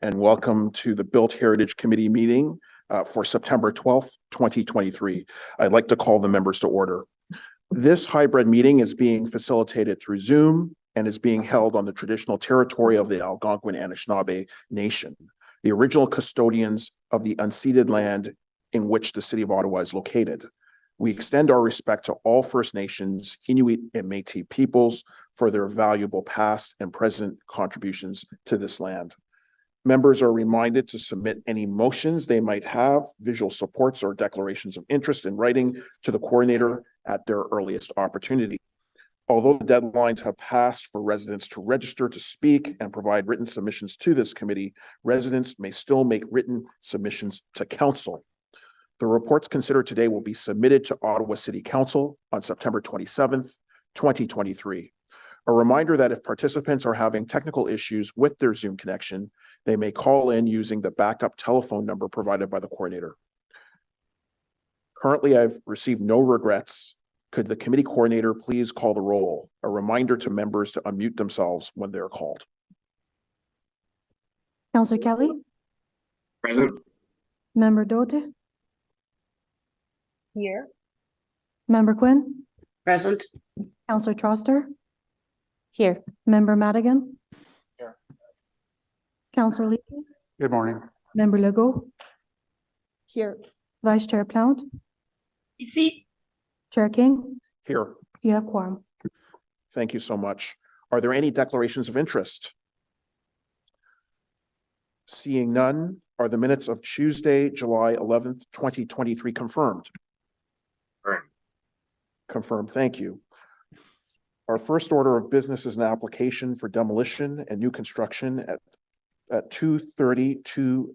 and welcome to the Built Heritage Committee meeting for September 12th, 2023. I'd like to call the members to order. This hybrid meeting is being facilitated through Zoom and is being held on the traditional territory of the Algonquin Anishinaabe Nation, the original custodians of the unceded land in which the City of Ottawa is located. We extend our respect to all First Nations, Inuit, and Métis peoples for their valuable past and present contributions to this land. Members are reminded to submit any motions they might have, visual supports, or declarations of interest in writing to the coordinator at their earliest opportunity. Although the deadlines have passed for residents to register to speak and provide written submissions to this committee, residents may still make written submissions to council. The reports considered today will be submitted to Ottawa City Council on September 27th, 2023. A reminder that if participants are having technical issues with their Zoom connection, they may call in using the backup telephone number provided by the coordinator. Currently, I've received no regrets. Could the committee coordinator please call the roll? A reminder to members to unmute themselves when they're called. Councillor Kelly. Present. Member Dote. Here. Member Quinn. Present. Councillor Troster. Here. Member Madigan. Here. Councillor Lee. Good morning. Member Legault. Here. Vice Chair Plount. Ici. Chair King. Here. You have quorum. Thank you so much. Are there any declarations of interest? Seeing none, are the minutes of Tuesday, July 11th, 2023 confirmed? Confirmed, thank you. Our first order of business is an application for demolition and new construction at 230-232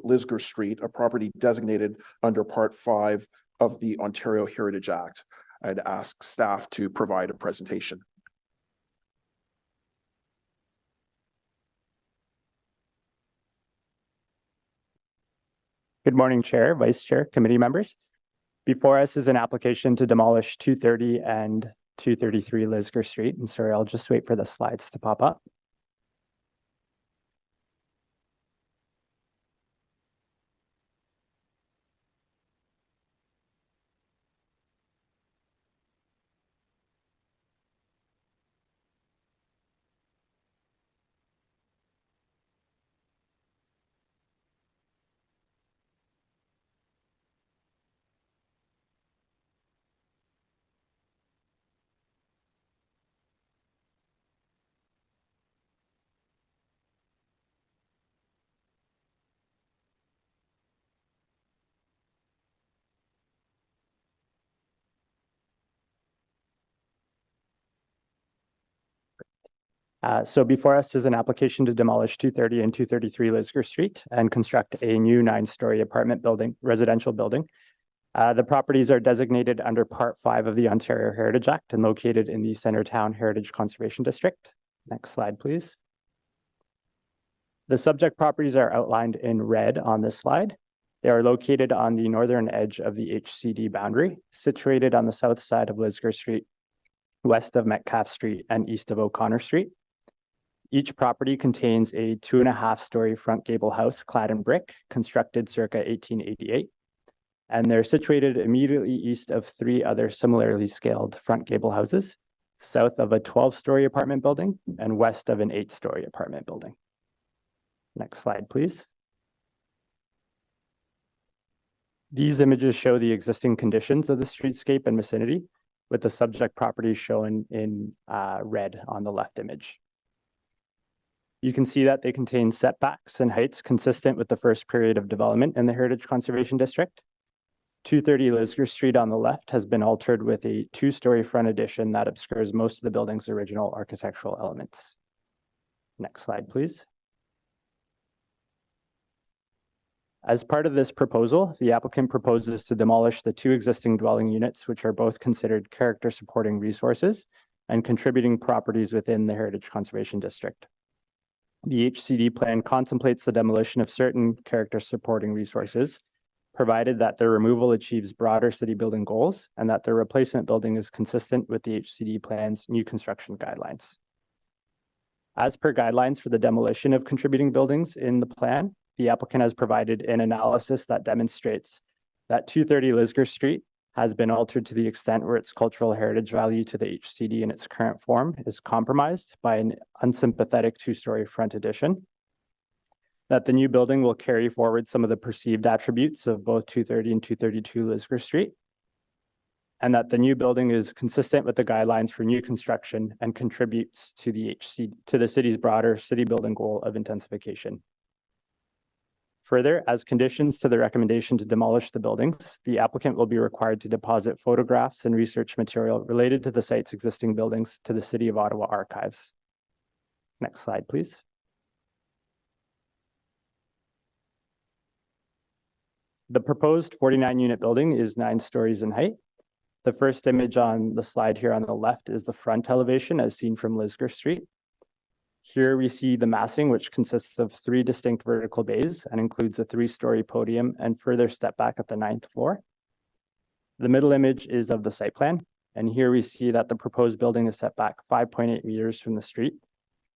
Lisgar Street, a property designated under Part 5 of the Ontario Heritage Act. I'd ask staff to provide a presentation. Good morning, Chair, Vice Chair, committee members. Before us is an application to demolish 230 and 233 Lisgar Street. And sorry, I'll just wait for the slides to pop up. So before us is an application to demolish 230 and 233 Lisgar Street and construct a new 9-story apartment building, residential building. The properties are designated under Part 5 of the Ontario Heritage Act and located in the Centertown Heritage Conservation District. Next slide, please. The subject properties are outlined in red on this slide. They are located on the northern edge of the HCD boundary, situated on the south side of Lisgar Street, west of Metcalfe Street, and east of O'Connor Street. Each property contains a 2.5-story front gable house clad in brick, constructed circa 1888. And they're situated immediately east of 3 other similarly scaled front gable houses, south of a 12-story apartment building, and west of an 8-story apartment building. Next slide, please. These images show the existing conditions of the streetscape and vicinity, with the subject property shown in red on the left image. You can see that they contain setbacks and heights consistent with the first period of development in the Heritage Conservation District. 230 Lisgar Street on the left has been altered with a 2-story front addition that obscures most of the building's original architectural elements. Next slide, please. As part of this proposal, the applicant proposes to demolish the 2 existing dwelling units, which are both considered character supporting resources and contributing properties within the Heritage Conservation District. The HCD plan contemplates the demolition of certain character supporting resources, provided that their removal achieves broader city building goals and that the replacement building is consistent with the HCD plan's new construction guidelines. As per guidelines for the demolition of contributing buildings in the plan, the applicant has provided an analysis that demonstrates that 230 Lisgar Street has been altered to the extent where its cultural heritage value to the HCD in its current form is compromised by an unsympathetic two-story front addition. That the new building will carry forward some of the perceived attributes of both 230 and 232 Lisgar Street. And that the new building is consistent with the guidelines for new construction and contributes to the city's broader city building goal of intensification. Further, as conditions to the recommendation to demolish the buildings, the applicant will be required to deposit photographs and research material related to the site's existing buildings to the City of Ottawa archives. Next slide, please. The proposed 49-unit building is 9 stories in height. The first image on the slide here on the left is the front elevation as seen from Lisgar Street. Here we see the massing, which consists of 3 distinct vertical bays and includes a 3-story podium and further step back at the 9th floor. The middle image is of the site plan, and here we see that the proposed building is set back 5.8 meters from the street,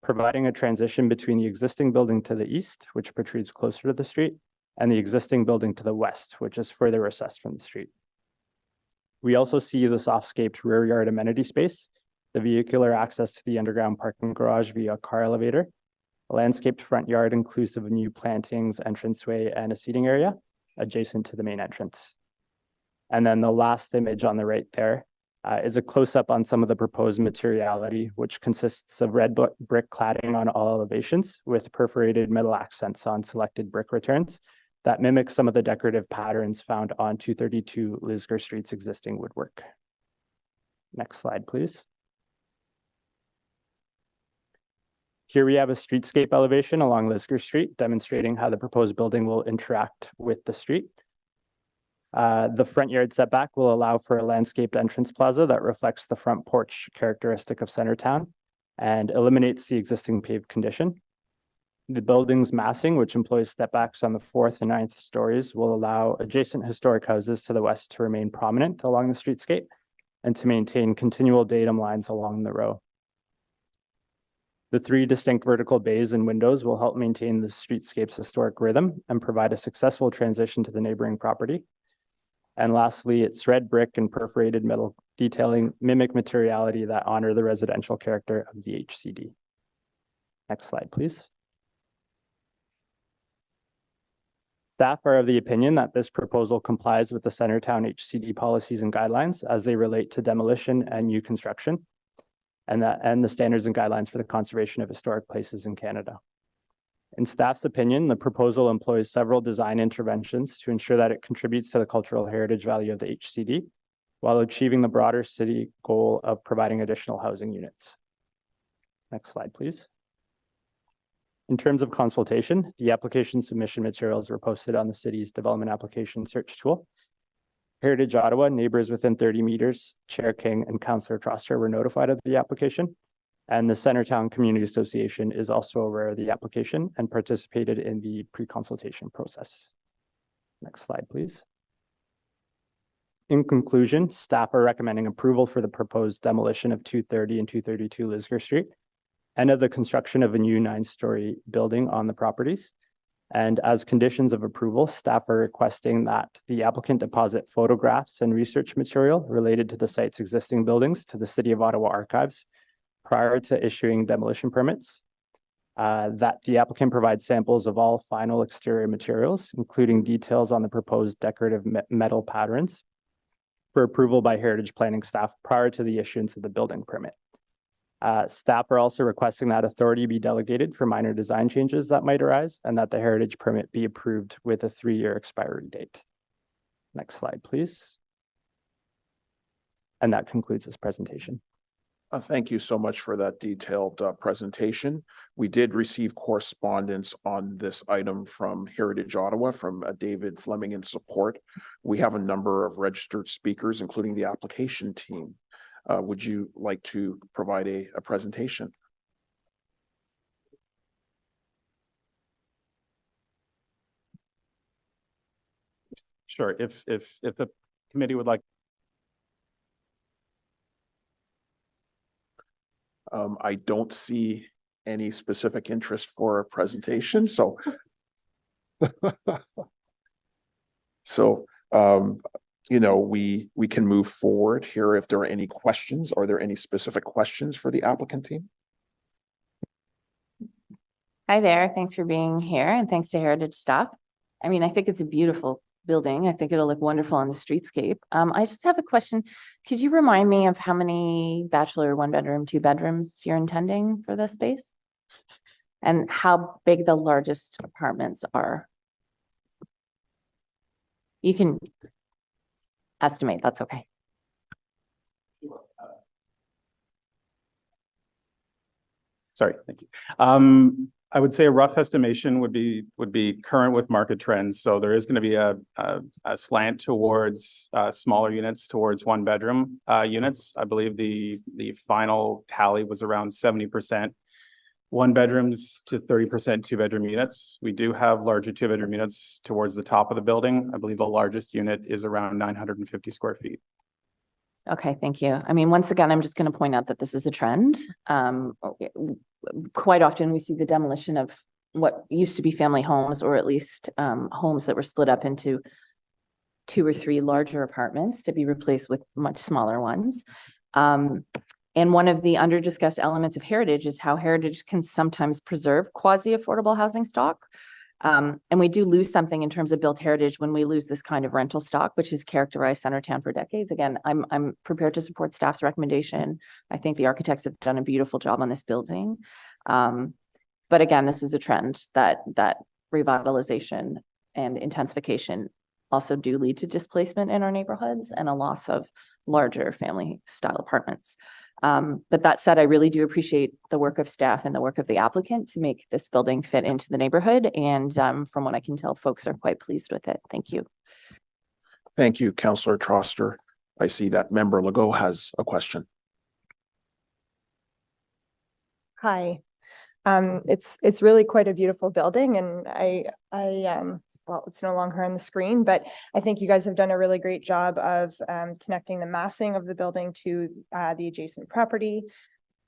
providing a transition between the existing building to the east, which protrudes closer to the street, and the existing building to the west, which is further recessed from the street. We also see the soft-scaped rear yard amenity space, the vehicular access to the underground parking garage via a car elevator, a landscaped front yard inclusive of new plantings, entranceway, and a seating area adjacent to the main entrance. And then the last image on the right there is a close-up on some of the proposed materiality, which consists of red brick cladding on all elevations with perforated metal accents on selected brick returns that mimic some of the decorative patterns found on 232 Lisgar Street's existing woodwork. Next slide, please. Here we have a streetscape elevation along Lisgar Street, demonstrating how the proposed building will interact with the street. The front yard setback will allow for a landscaped entrance plaza that reflects the front porch characteristic of Centertown and eliminates the existing paved condition. The building's massing, which employs stepbacks on the 4th and 9th stories, will allow adjacent historic houses to the west to remain prominent along the streetscape and to maintain continual datum lines along the row. The 3 distinct vertical bays and windows will help maintain the streetscape's historic rhythm and provide a successful transition to the neighboring property. And lastly, its red brick and perforated metal detailing mimic materiality that honor the residential character of the HCD. Next slide, please. Staff are of the opinion that this proposal complies with the Centertown HCD policies and guidelines as they relate to demolition and new construction, and the standards and guidelines for the conservation of historic places in Canada. In staff's opinion, the proposal employs several design interventions to ensure that it contributes to the cultural heritage value of the HCD while achieving the broader city goal of providing additional housing units. Next slide, please. In terms of consultation, the application submission materials were posted on the city's development application search tool. Heritage Ottawa, neighbors within 30 meters, Chair King and Councillor Troster were notified of the application. And the Centertown Community Association is also aware of the application and participated in the pre-consultation process. Next slide, please. In conclusion, staff are recommending approval for the proposed demolition of 230 and 232 Lisgar Street and of the construction of a new 9-story building on the properties. And as conditions of approval, staff are requesting that the applicant deposit photographs and research material related to the site's existing buildings to the City of Ottawa archives prior to issuing demolition permits, that the applicant provide samples of all final exterior materials, including details on the proposed decorative metal patterns for approval by heritage planning staff prior to the issuance of the building permit. Staff are also requesting that authority be delegated for minor design changes that might arise and that the heritage permit be approved with a 3-year expiry date. Next slide, please. And that concludes this presentation. Thank you so much for that detailed presentation. We did receive correspondence on this item from Heritage Ottawa, from David Fleming in support. We have a number of registered speakers, including the application team. Would you like to provide a presentation? Sure, if the committee would like. I don't see any specific interest for a presentation, so. So, you know, we can move forward here if there are any questions. Are there any specific questions for the applicant team? Hi there. Thanks for being here and thanks to Heritage staff. I mean, I think it's a beautiful building. I think it'll look wonderful on the streetscape. I just have a question. Could you remind me of how many bachelor, 1-bedroom, 2-bedrooms you're intending for this space? And how big the largest apartments are? You can estimate, that's okay. Sorry, thank you. I would say a rough estimation would be current with market trends. So there is going to be a slant towards smaller units, towards 1-bedroom units. I believe the final tally was around 70% 1-bedrooms to 30% 2-bedroom units. We do have larger 2-bedroom units towards the top of the building. I believe the largest unit is around 950 square feet. Okay, thank you. I mean, once again, I'm just going to point out that this is a trend. Quite often we see the demolition of what used to be family homes, or at least homes that were split up into 2 or 3 larger apartments to be replaced with much smaller ones. And one of the under-discussed elements of heritage is how heritage can sometimes preserve quasi-affordable housing stock. And we do lose something in terms of built heritage when we lose this kind of rental stock, which has characterized Centertown for decades. Again, I'm prepared to support staff's recommendation. I think the architects have done a beautiful job on this building. But again, this is a trend that revitalization and intensification also do lead to displacement in our neighborhoods and a loss of larger family style apartments. But that said, I really do appreciate the work of staff and the work of the applicant to make this building fit into the neighborhood. And from what I can tell, folks are quite pleased with it. Thank you. Thank you, Councillor Troster. I see that member Legault has a question. Hi. It's really quite a beautiful building, and well, it's no longer on the screen, but I think you guys have done a really great job of connecting the massing of the building to the adjacent property.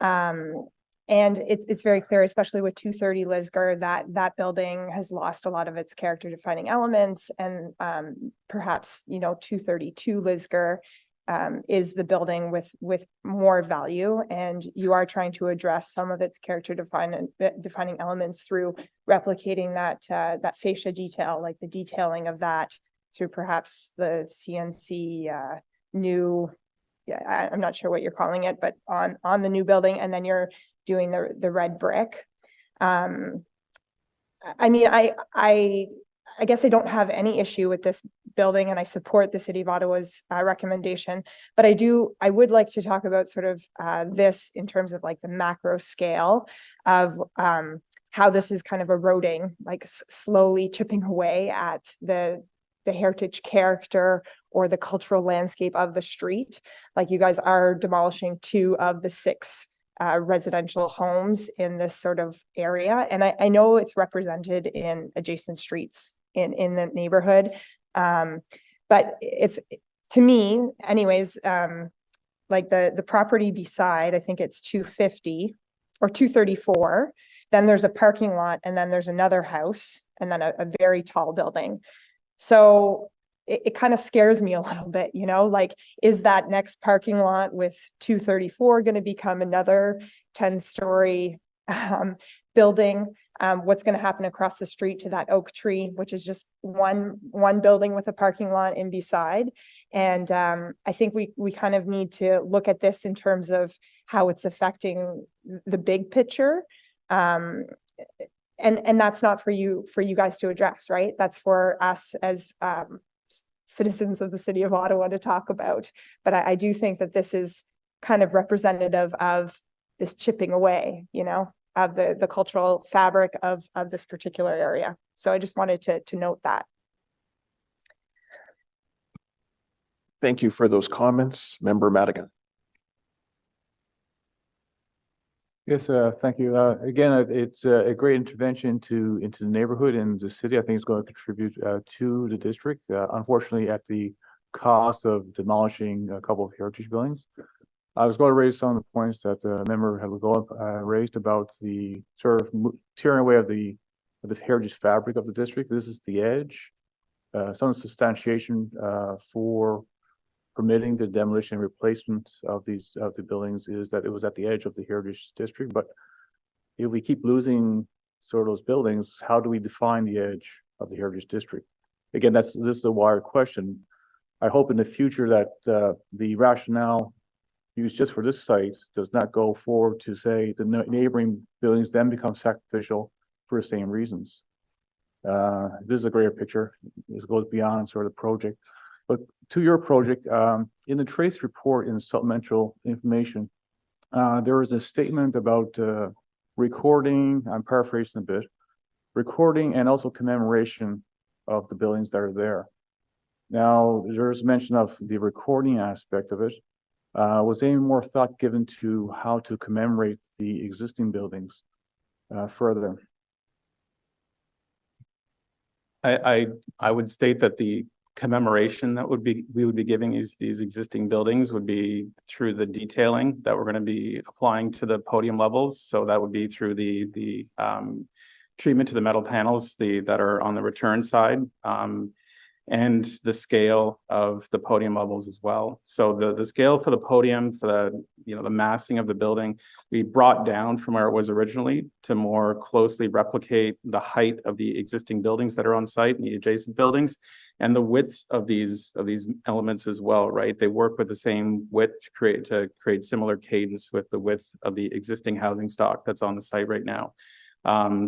And it's very clear, especially with 230 Lisgar, that building has lost a lot of its character defining elements, and perhaps, you know, 232 Lisgar is the building with more value, and you are trying to address some of its character defining elements through replicating that fascia detail, like the detailing of that through perhaps the CNC new, I'm not sure what you're calling it, but on the new building, and then you're doing the red brick. I mean, I guess I don't have any issue with this building, and I support the City of Ottawa's recommendation, but I would like to talk about sort of this in terms of like the macro scale of how this is kind of eroding, like slowly chipping away at the heritage character or the cultural landscape of the street. Like, you guys are demolishing 2 of the 6 residential homes in this sort of area. And I know it's represented in adjacent streets in the neighborhood. But it's, to me anyways, like the property beside, I think it's 250 or 234. Then there's a parking lot, and then there's another house, and then a very tall building. So it kind of scares me a little bit, you know, like, is that next parking lot with 234 going to become another 10-story building? What's going to happen across the street to that oak tree, which is just one building with a parking lot in beside? And I think we kind of need to look at this in terms of how it's affecting the big picture. And that's not for you guys to address, right? That's for us as citizens of the City of Ottawa to talk about. But I do think that this is kind of representative of this chipping away, you know, of the cultural fabric of this particular area. So I just wanted to note that. Thank you for those comments. Member Madigan. Yes, thank you. Again, it's a great intervention into the neighborhood and the city. I think it's going to contribute to the district, unfortunately at the cost of demolishing a couple of heritage buildings. I was going to raise some of the points that the member had raised about the sort of tearing away of the heritage fabric of the district. This is the edge. Some substantiation for permitting the demolition and replacement of the buildings is that it was at the edge of the heritage district. But if we keep losing sort of those buildings, how do we define the edge of the heritage district? Again, this is a wired question. I hope in the future that the rationale used just for this site does not go forward to say the neighboring buildings then become sacrificial for the same reasons. This is a greater picture. This goes beyond sort of the project. But to your project, in the trace report in supplemental information, there was a statement about recording, I'm paraphrasing a bit, recording and also commemoration of the buildings that are there. Now, there's mention of the recording aspect of it. Was any more thought given to how to commemorate the existing buildings further? I would state that the commemoration that we would be giving these existing buildings would be through the detailing that we're going to be applying to the podium levels. So that would be through the treatment to the metal panels that are on the return side, and the scale of the podium levels as well. So the scale for the podium, for the massing of the building, we brought down from where it was originally to more closely replicate the height of the existing buildings that are on site and the adjacent buildings, and the widths of these elements as well, right? They work with the same width to create similar cadence with the width of the existing housing stock that's on the site right now.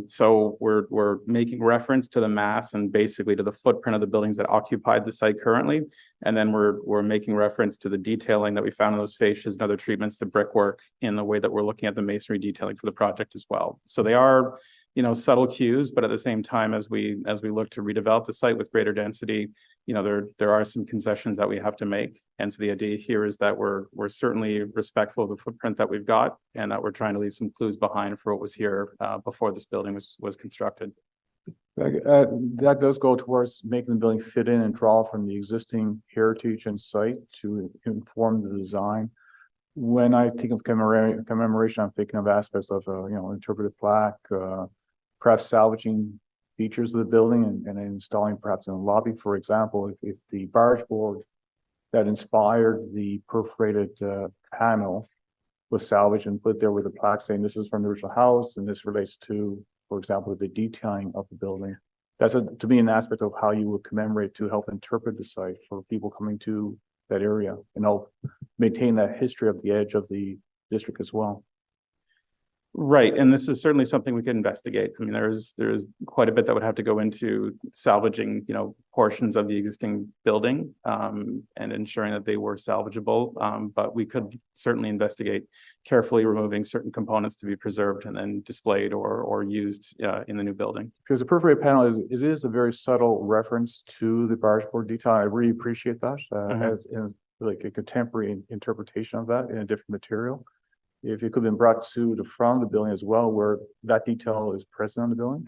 So we're making reference to the mass and basically to the footprint of the buildings that occupied the site currently. And then we're making reference to the detailing that we found in those fascias and other treatments, the brickwork, in the way that we're looking at the masonry detailing for the project as well. So they are, subtle cues, but at the same time, as we look to redevelop the site with greater density, there are some concessions that we have to make. And so the idea here is that we're certainly respectful of the footprint that we've got, and that we're trying to leave some clues behind for what was here before this building was constructed. That does go towards making the building fit in and draw from the existing heritage and site to inform the design. When I think of commemoration, I'm thinking of aspects of, interpretive plaque, perhaps salvaging features of the building and installing perhaps in the lobby, for example, if the barge board that inspired the perforated panel was salvaged and put there with a plaque saying this is from the original house and this relates to, for example, the detailing of the building. That's to me an aspect of how you would commemorate to help interpret the site for people coming to that area and help maintain that history of the edge of the district as well. Right, and this is certainly something we could investigate. I mean, there's quite a bit that would have to go into salvaging, portions of the existing building and ensuring that they were salvageable. But we could certainly investigate carefully removing certain components to be preserved and then displayed or used in the new building. Because the perforated panel is a very subtle reference to the barge board detail. I really appreciate that as in like a contemporary interpretation of that in a different material. If it could have been brought to the front of the building as well, where that detail is present on the building.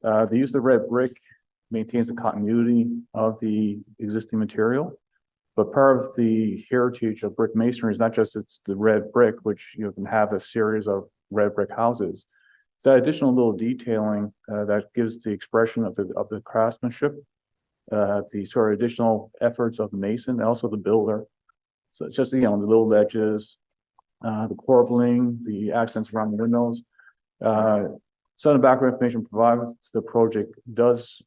The use of red brick maintains the continuity of the existing material, but part of the heritage of brick masonry is not just it's the red brick, which you can have a series of red brick houses. It's that additional little detailing that gives the expression of the craftsmanship, the sort of additional efforts of the mason and also the builder. So it's just the little ledges, the corbelling, the accents around the windows. Some of the background information provided to the project does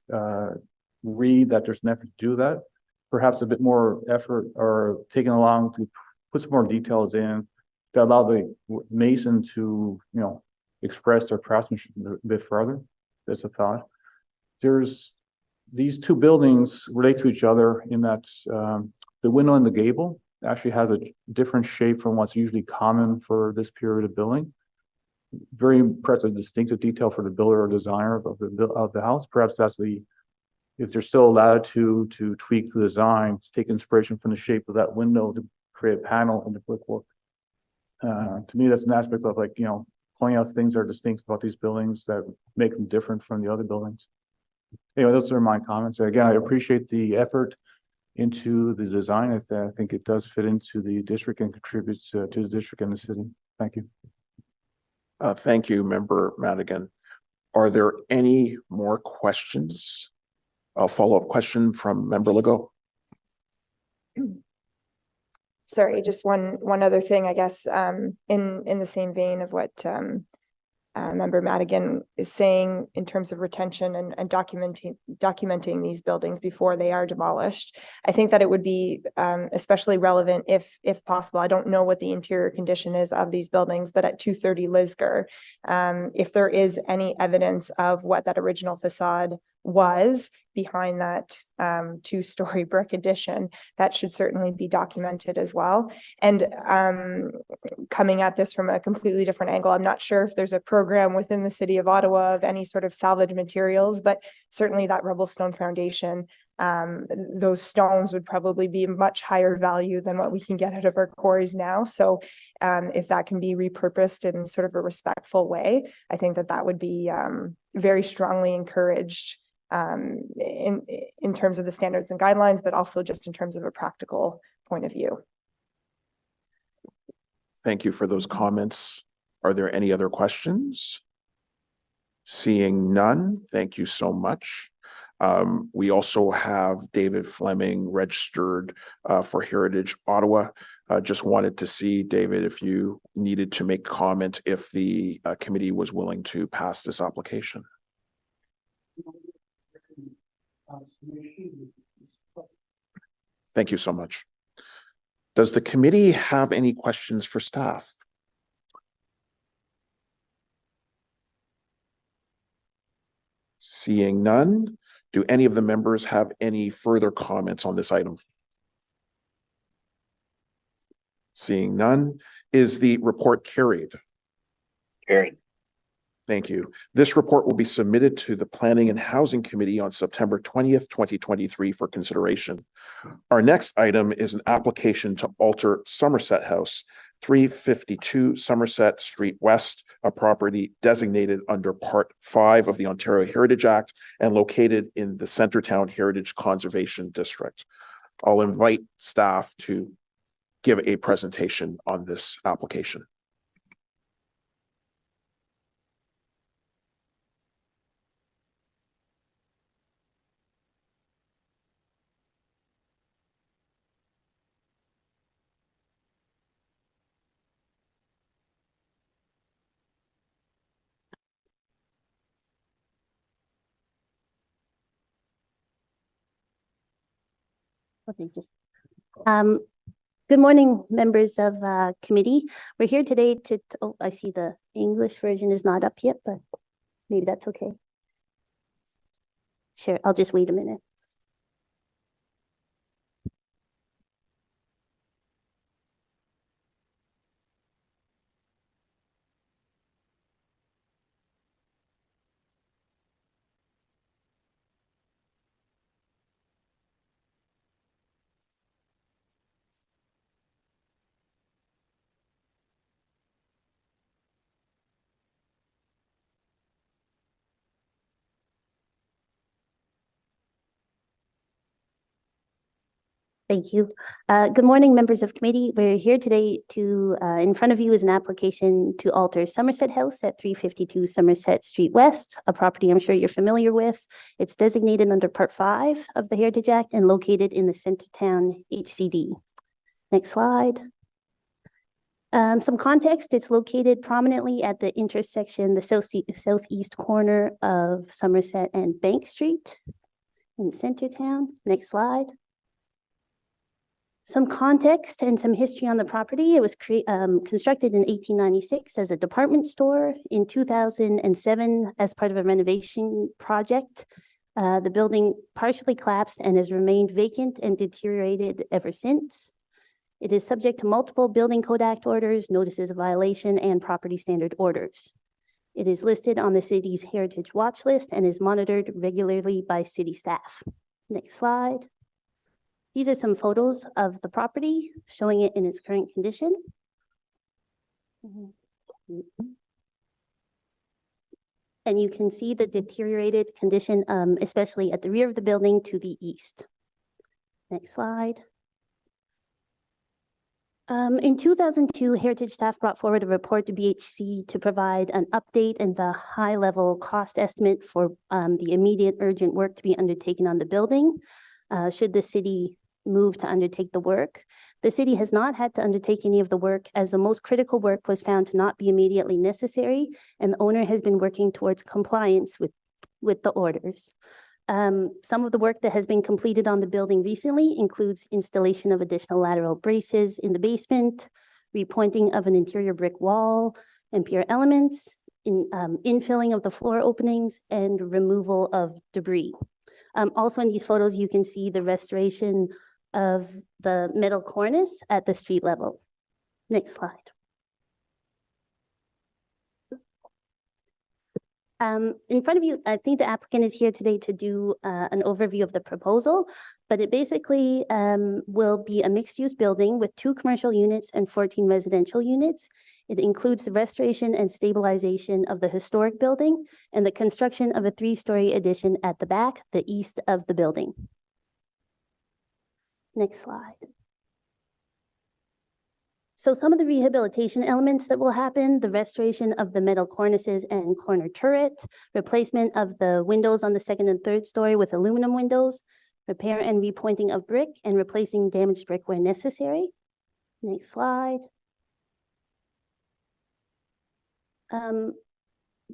read that there's an effort to do that. Perhaps a bit more effort or taken along to put some more details in to allow the mason to, express their craftsmanship a bit further. That's a thought. There's these two buildings relate to each other in that the window and the gable actually has a different shape from what's usually common for this period of building. Very perhaps a distinctive detail for the builder or designer of the house. Perhaps that's if there's still a latitude to tweak the design, to take inspiration from the shape of that window to create a panel in the brickwork. To me, that's an aspect of pointing out things that are distinct about these buildings that make them different from the other buildings. Anyway, those are my comments. Again, I appreciate the effort into the design. I think it does fit into the district and contributes to the district and the city. Thank you. Thank you, Member Madigan. Are there any more questions? A follow-up question from Member Legault. Sorry, just one other thing, I guess, in the same vein of what Member Madigan is saying in terms of retention and documenting these buildings before they are demolished. I think that it would be especially relevant if possible. I don't know what the interior condition is of these buildings, but at 230 Lisgar, if there is any evidence of what that original facade was behind that two-story brick addition, that should certainly be documented as well. And coming at this from a completely different angle, I'm not sure if there's a program within the city of Ottawa of any sort of salvage materials, but certainly that rubble stone foundation, those stones would probably be much higher value than what we can get out of our quarries now. So if that can be repurposed in sort of a respectful way, I think that would be very strongly encouraged in terms of the standards and guidelines, but also just in terms of a practical point of view. Thank you for those comments. Are there any other questions? Seeing none, thank you so much. We also have David Fleming registered for Heritage Ottawa. Just wanted to see, David, if you needed to make comment if the committee was willing to pass this application. Thank you so much. Does the committee have any questions for staff? Seeing none, do any of the members have any further comments on this item? Seeing none, is the report carried? Carried. Thank you. This report will be submitted to the Planning and Housing Committee on September 20th, 2023 for consideration. Our next item is an application to alter Somerset House, 352 Somerset Street West, a property designated under Part 5 of the Ontario Heritage Act and located in the Centretown Heritage Conservation District. I'll invite staff to give a presentation on this application. Okay, good morning, members of committee. We're here today to, oh, I see the English version is not up yet, but maybe that's okay. Sure, I'll just wait a minute. Thank you. Good morning, members of committee. We're here today to, in front of you is an application to alter Somerset House at 352 Somerset Street West, a property I'm sure you're familiar with. It's designated under Part 5 of the Heritage Act and located in the Centretown HCD. Next slide. Some context, it's located prominently at the intersection, the southeast corner of Somerset and Bank Street in Centretown. Next slide. Some context and some history on the property. It was constructed in 1896 as a department store. In 2007, as part of a renovation project, the building partially collapsed and has remained vacant and deteriorated ever since. It is subject to multiple Building Code Act orders, notices of violation, and property standard orders. It is listed on the city's heritage watch list and is monitored regularly by city staff. Next slide. These are some photos of the property showing it in its current condition. And you can see the deteriorated condition, especially at the rear of the building to the east. Next slide. In 2002, Heritage staff brought forward a report to BHC to provide an update and the high-level cost estimate for the immediate urgent work to be undertaken on the building, should the city move to undertake the work. The city has not had to undertake any of the work, as the most critical work was found to not be immediately necessary, and the owner has been working towards compliance with the orders. Some of the work that has been completed on the building recently includes installation of additional lateral braces in the basement, repointing of an interior brick wall and pier elements, infilling of the floor openings, and removal of debris. Also in these photos, you can see the restoration of the metal cornice at the street level. Next slide. In front of you, I think the applicant is here today to do an overview of the proposal, but it basically will be a mixed-use building with 2 commercial units and 14 residential units. It includes the restoration and stabilization of the historic building and the construction of a 3-story addition at the back, the east of the building. Next slide. So some of the rehabilitation elements that will happen: the restoration of the metal cornices and corner turret, replacement of the windows on the 2nd and 3rd story with aluminum windows, repair and repointing of brick, and replacing damaged brick where necessary. Next slide.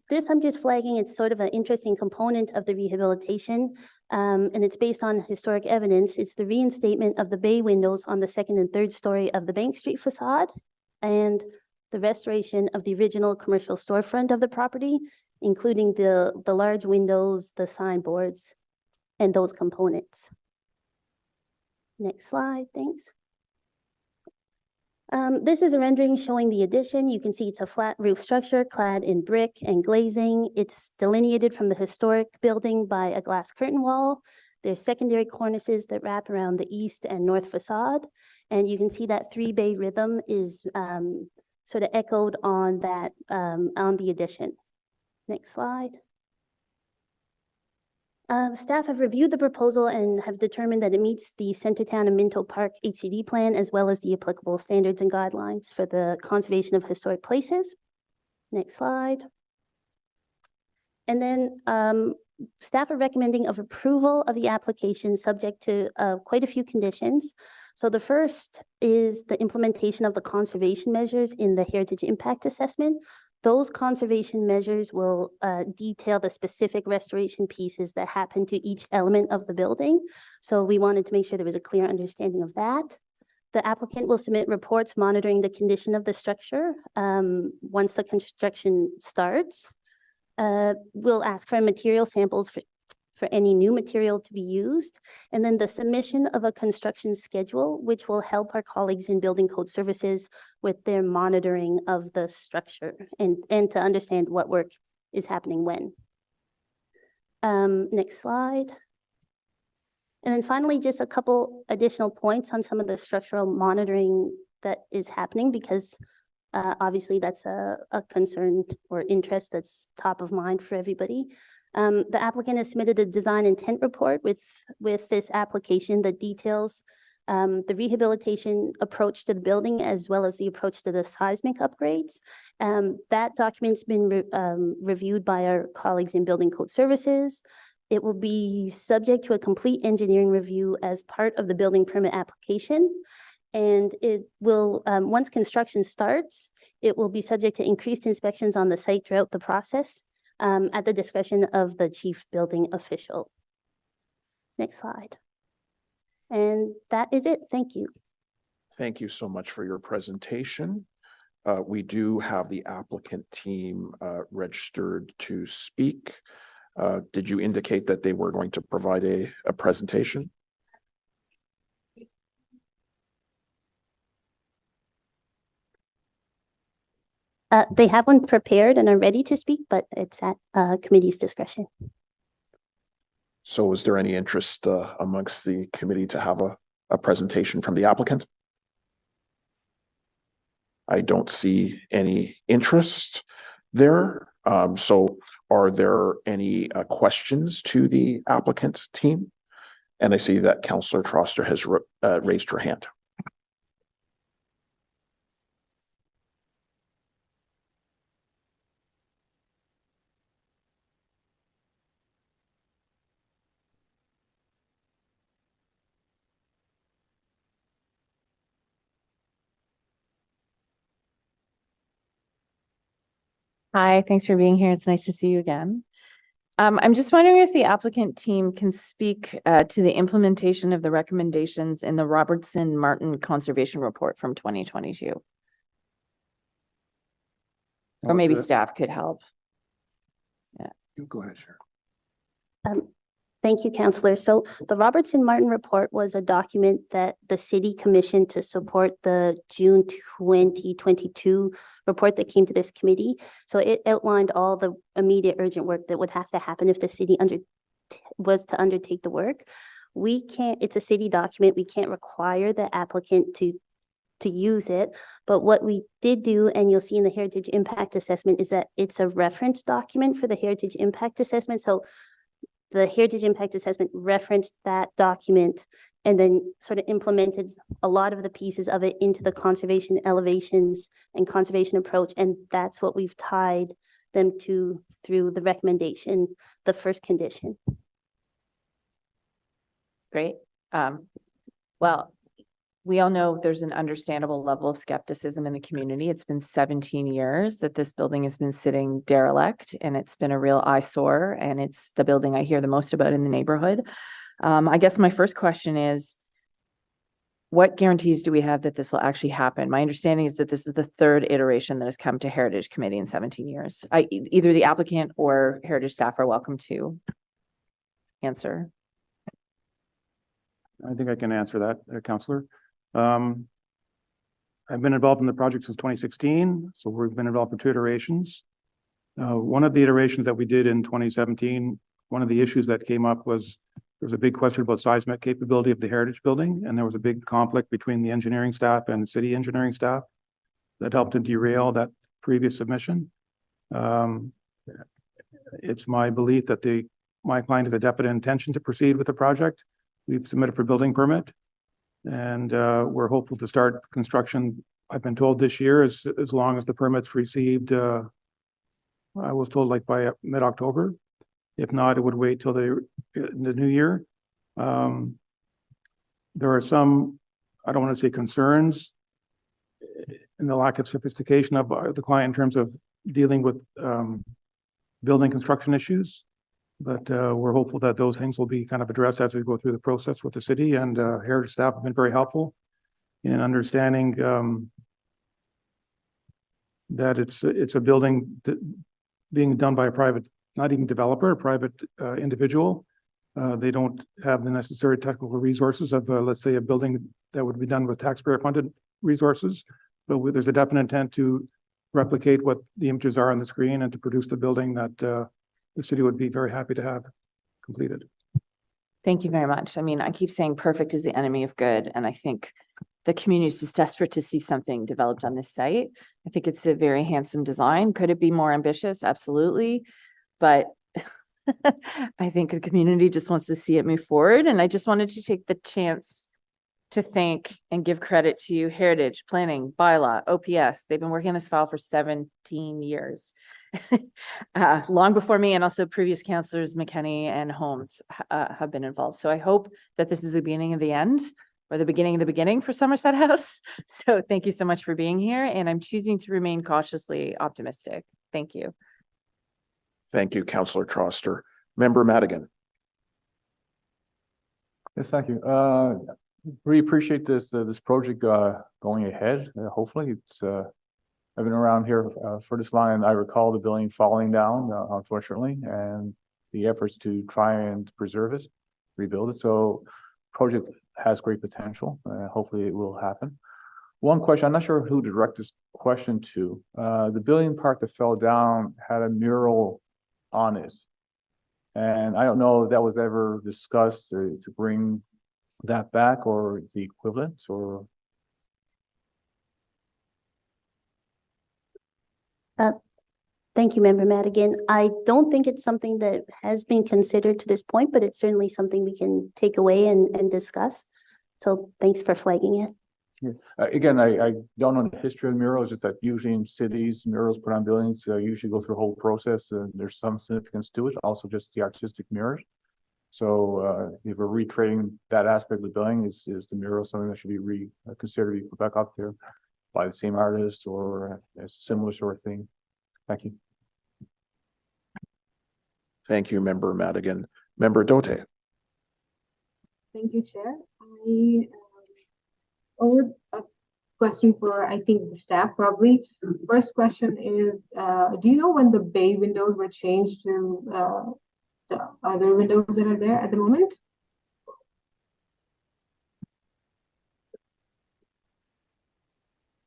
This I'm just flagging, it's sort of an interesting component of the rehabilitation, and it's based on historic evidence. It's the reinstatement of the bay windows on the 2nd and 3rd story of the Bank Street facade, and the restoration of the original commercial storefront of the property, including the large windows, the signboards, and those components. Next slide, thanks. This is a rendering showing the addition. You can see it's a flat roof structure clad in brick and glazing. It's delineated from the historic building by a glass curtain wall. There's secondary cornices that wrap around the east and north facade. And you can see that 3-bay rhythm is sort of echoed on that, on the addition. Next slide. Staff have reviewed the proposal and have determined that it meets the Centertown and Minto Park HCD plan, as well as the applicable standards and guidelines for the conservation of historic places. Next slide. And then staff are recommending of approval of the application subject to quite a few conditions. So the first is the implementation of the conservation measures in the heritage impact assessment. Those conservation measures will detail the specific restoration pieces that happen to each element of the building. So we wanted to make sure there was a clear understanding of that. The applicant will submit reports monitoring the condition of the structure once the construction starts. We'll ask for material samples for any new material to be used, and then the submission of a construction schedule, which will help our colleagues in Building Code Services with their monitoring of the structure and to understand what work is happening when. Next slide. And then finally, just a couple additional points on some of the structural monitoring that is happening, because obviously that's a concern or interest that's top of mind for everybody. The applicant has submitted a design intent report with this application that details the rehabilitation approach to the building, as well as the approach to the seismic upgrades. That document's been reviewed by our colleagues in Building Code Services. It will be subject to a complete engineering review as part of the building permit application. And it will, once construction starts, it will be subject to increased inspections on the site throughout the process, at the discretion of the chief building official. Next slide. And that is it. Thank you. Thank you so much for your presentation. We do have the applicant team registered to speak. Did you indicate that they were going to provide a presentation? They have one prepared and are ready to speak, but it's at committee's discretion. So is there any interest amongst the committee to have a presentation from the applicant? I don't see any interest there. So are there any questions to the applicant team? And I see that Councillor Troster has raised her hand. Hi, thanks for being here. It's nice to see you again. I'm just wondering if the applicant team can speak to the implementation of the recommendations in the Robertson Martin Conservation Report from 2022. Or maybe staff could help. Go ahead, Sharon. Thank you, Councillor. So the Robertson Martin report was a document that the city commissioned to support the June 2022 report that came to this committee. So it outlined all the immediate urgent work that would have to happen if the city was to undertake the work. We can't, it's a city document. We can't require the applicant to use it. But what we did do, and you'll see in the Heritage Impact Assessment, is that it's a reference document for the Heritage Impact Assessment. So the Heritage Impact Assessment referenced that document and then sort of implemented a lot of the pieces of it into the conservation elevations and conservation approach. And that's what we've tied them to through the recommendation, the first condition. Great. Well, we all know there's an understandable level of skepticism in the community. It's been 17 years that this building has been sitting derelict, and it's been a real eyesore, and it's the building I hear the most about in the neighborhood. I guess my first question is, what guarantees do we have that this will actually happen? My understanding is that this is the third iteration that has come to Heritage Committee in 17 years. Either the applicant or Heritage staff are welcome to answer. I think I can answer that, Councillor. I've been involved in the project since 2016, so we've been involved for 2 iterations. One of the iterations that we did in 2017, one of the issues that came up was there was a big question about seismic capability of the Heritage Building, and there was a big conflict between the engineering staff and city engineering staff that helped to derail that previous submission. It's my belief that my client has a definite intention to proceed with the project. We've submitted for building permit. And we're hopeful to start construction, I've been told this year, as long as the permit's received, I was told like by mid-October. If not, it would wait till the new year. There are some, I don't want to say concerns in the lack of sophistication of the client in terms of dealing with building construction issues. But we're hopeful that those things will be kind of addressed as we go through the process with the city, and Heritage staff have been very helpful in understanding that it's a building being done by a private, not even developer, a private individual. They don't have the necessary technical resources of, let's say, a building that would be done with taxpayer funded resources. But there's a definite intent to replicate what the images are on the screen and to produce the building that the city would be very happy to have completed. Thank you very much. I mean, I keep saying perfect is the enemy of good. And I think the community is just desperate to see something developed on this site. I think it's a very handsome design. Could it be more ambitious? Absolutely. But I think the community just wants to see it move forward. And I just wanted to take the chance to thank and give credit to Heritage, Planning, Bylaw, OPS. They've been working on this file for 17 years. Long before me, and also previous councillors McKenney and Holmes have been involved. So I hope that this is the beginning of the end, or the beginning of the beginning for Somerset House. So thank you so much for being here, and I'm choosing to remain cautiously optimistic. Thank you. Thank you, Councillor Troster. Member Madigan. Yes, thank you. Really appreciate this project going ahead. Hopefully, it's I've been around here for this long, and I recall the building falling down, unfortunately, and the efforts to try and preserve it, rebuild it. So, project has great potential. Hopefully, it will happen. One question, I'm not sure who to direct this question to. The building part that fell down had a mural on it, and I don't know if that was ever discussed to bring that back or the equivalent, or Thank you, Member Madigan. I don't think it's something that has been considered to this point, but it's certainly something we can take away and discuss. So thanks for flagging it. Again, I don't know the history of murals, just that usually in cities, murals put on buildings usually go through a whole process, and there's some significance to it, also just the artistic mirrors. So if we're recreating that aspect of the building, is the mural something that should be considered to be put back up there by the same artist or a similar sort of thing? Thank you. Thank you, Member Madigan. Member Dote. Thank you, Chair. I would a question for, I think, the staff probably. First question is, do you know when the bay windows were changed to the other windows that are there at the moment?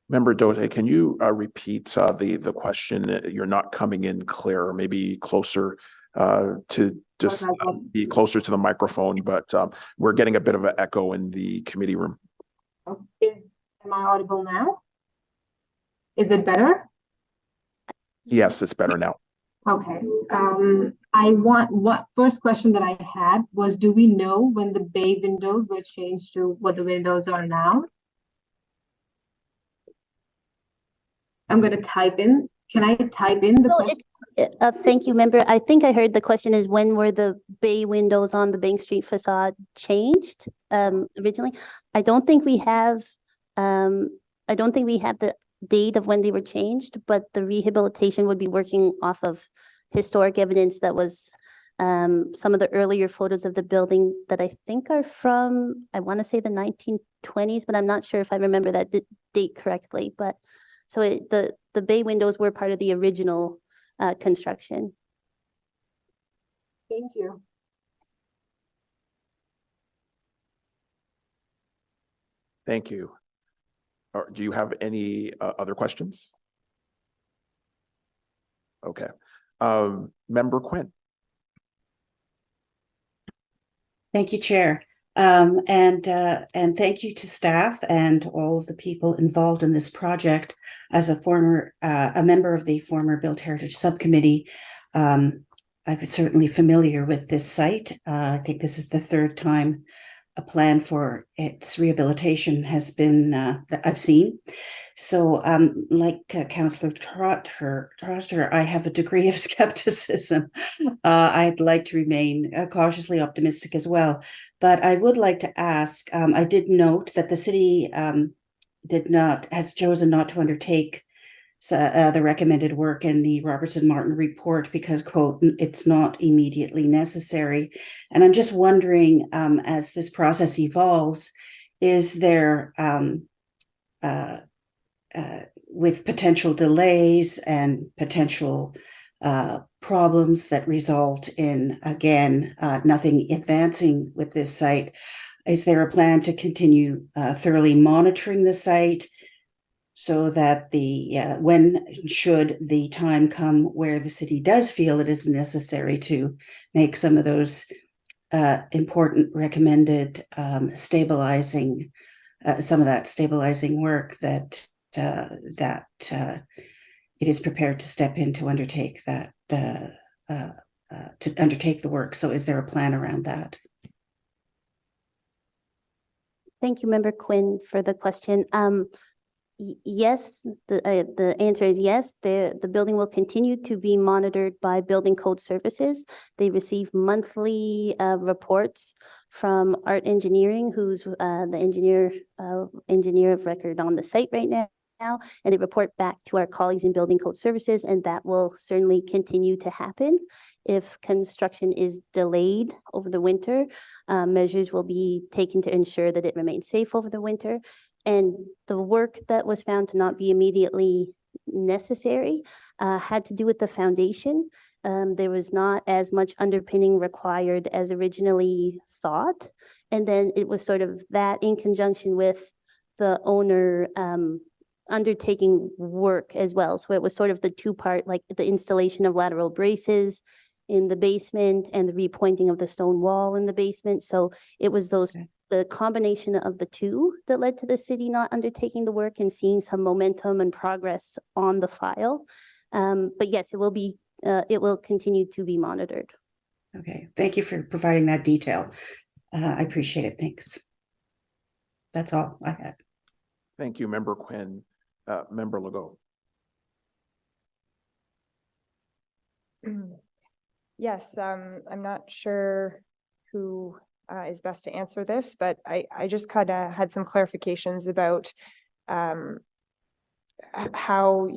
Member Dote, can you repeat the question? You're not coming in clear, maybe closer to just be closer to the microphone, but we're getting a bit of an echo in the committee room. Am I audible now? Is it better? Yes, it's better now. Okay. First question that I had was, do we know when the bay windows were changed to what the windows are now? I'm going to type in. Can I type in the question? Thank you, Member. I think I heard the question is, when were the bay windows on the Bank Street facade changed originally? I don't think we have the date of when they were changed, but the rehabilitation would be working off of historic evidence that was some of the earlier photos of the building that I think are from, I want to say the 1920s, but I'm not sure if I remember that date correctly. But so the bay windows were part of the original construction. Thank you. Thank you. Do you have any other questions? Okay. Member Quinn. Thank you, Chair. And thank you to staff and all of the people involved in this project. As a member of the former Built Heritage Subcommittee, I'm certainly familiar with this site. I think this is the third time a plan for its rehabilitation has been that I've seen. So like Councillor Trotter, I have a degree of skepticism. I'd like to remain cautiously optimistic as well. But I would like to ask, I did note that the city has chosen not to undertake the recommended work in the Robertson Martin report because, quote, it's not immediately necessary. And I'm just wondering, as this process evolves, is there, with potential delays and potential problems that result in, again, nothing advancing with this site, is there a plan to continue thoroughly monitoring the site so that should the time come where the city does feel it is necessary to make some of those important recommended stabilizing, some of that stabilizing work that it is prepared to step in to undertake that to undertake the work. So is there a plan around that? Thank you, Member Quinn, for the question. Yes, the answer is yes. The building will continue to be monitored by Building Code Services. They receive monthly reports from Art Engineering, who's the engineer of record on the site right now, and they report back to our colleagues in Building Code Services, and that will certainly continue to happen. If construction is delayed over the winter, measures will be taken to ensure that it remains safe over the winter. And the work that was found to not be immediately necessary had to do with the foundation. There was not as much underpinning required as originally thought. And then it was sort of that in conjunction with the owner undertaking work as well. So it was sort of the two-part, like the installation of lateral braces in the basement and the repointing of the stone wall in the basement. So it was the combination of the two that led to the city not undertaking the work and seeing some momentum and progress on the file. But yes, it will continue to be monitored. Okay, thank you for providing that detail. I appreciate it. Thanks. That's all I had. Thank you, Member Quinn. Member Legault. Yes, I'm not sure who is best to answer this, but I just kind of had some clarifications about how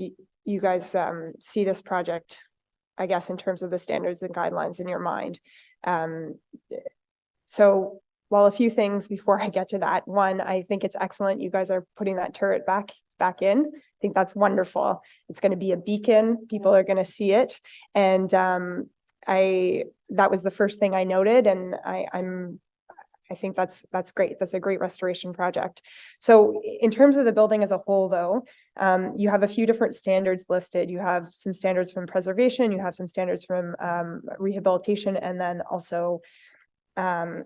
you guys see this project, I guess, in terms of the standards and guidelines in your mind. So while a few things before I get to that, one, I think it's excellent you guys are putting that turret back in. I think that's wonderful. It's going to be a beacon. People are going to see it. And that was the first thing I noted. And I think that's great. That's a great restoration project. So in terms of the building as a whole, though, you have a few different standards listed. You have some standards from preservation, you have some standards from rehabilitation, and then also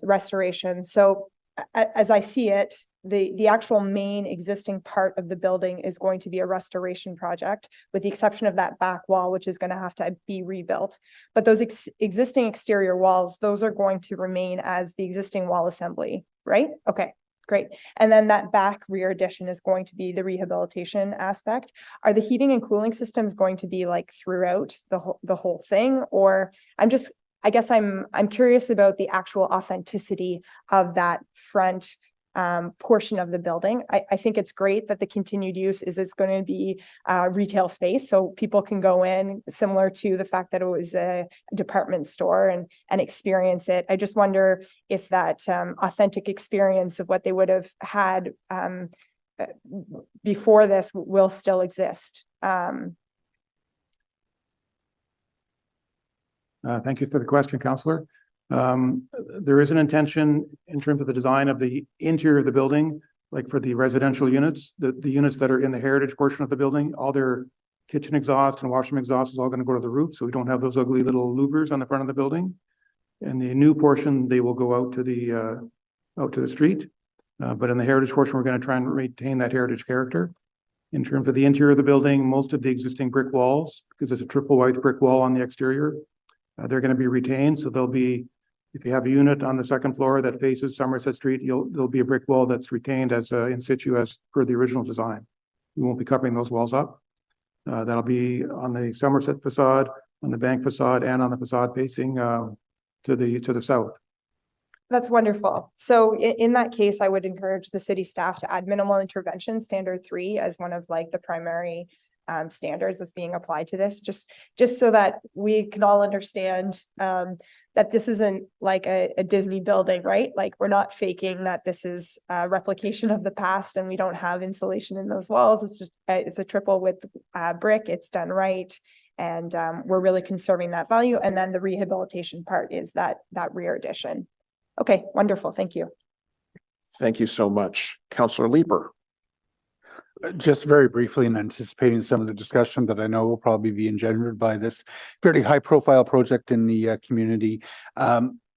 restoration. So as I see it, the actual main existing part of the building is going to be a restoration project, with the exception of that back wall, which is going to have to be rebuilt. But those existing exterior walls, those are going to remain as the existing wall assembly, right? Okay, great. And then that back rear addition is going to be the rehabilitation aspect. Are the heating and cooling systems going to be like throughout the whole thing? Or I guess I'm curious about the actual authenticity of that front portion of the building. I think it's great that the continued use is it's going to be retail space, so people can go in, similar to the fact that it was a department store, and experience it. I just wonder if that authentic experience of what they would have had before this will still exist. Thank you for the question, Councillor. There is an intention in terms of the design of the interior of the building, like for the residential units, the units that are in the heritage portion of the building, all their kitchen exhaust and washroom exhaust is all going to go to the roof, so we don't have those ugly little louvers on the front of the building. And the new portion, they will go out to the street. But in the heritage portion, we're going to try and retain that heritage character. In terms of the interior of the building, most of the existing brick walls, because it's a triple white brick wall on the exterior, they're going to be retained. So there'll be, if you have a unit on the second floor that faces Somerset Street, there'll be a brick wall that's retained as in situ as per the original design. We won't be covering those walls up. That'll be on the Somerset facade, on the bank facade, and on the facade facing to the south. That's wonderful. So in that case, I would encourage the city staff to add minimal intervention standard 3 as one of like the primary standards that's being applied to this, just so that we can all understand that this isn't like a Disney building, right? Like, we're not faking that this is a replication of the past and we don't have insulation in those walls. It's just it's a triple width brick. It's done right, and we're really conserving that value. And then the rehabilitation part is that rear addition. Okay, wonderful. Thank you. Thank you so much. Councillor Leeper. Just very briefly, and anticipating some of the discussion that I know will probably be engendered by this fairly high profile project in the community.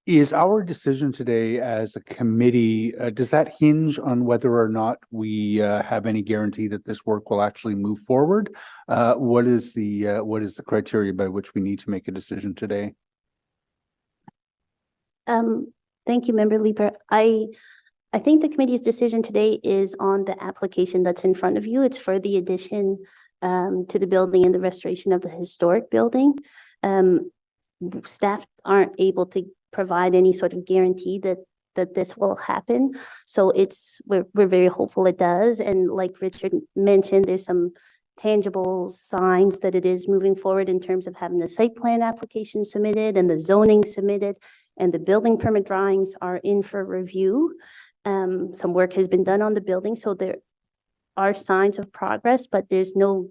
Is our decision today as a committee, does that hinge on whether or not we have any guarantee that this work will actually move forward? What is the criteria by which we need to make a decision today? Thank you, Member Leeper. I think the committee's decision today is on the application that's in front of you. It's for the addition to the building and the restoration of the historic building. Staff aren't able to provide any sort of guarantee that this will happen. So we're very hopeful it does. And like Richard mentioned, there's some tangible signs that it is moving forward in terms of having the site plan application submitted and the zoning submitted, and the building permit drawings are in for review. Some work has been done on the building, so there are signs of progress, but there's no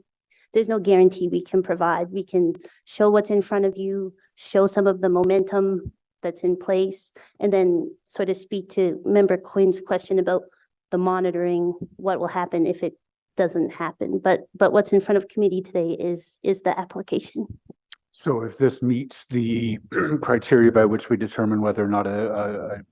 guarantee we can provide. We can show what's in front of you, show some of the momentum that's in place, and then sort of speak to Member Quinn's question about the monitoring, what will happen if it doesn't happen. But what's in front of committee today is the application. So if this meets the criteria by which we determine whether or not a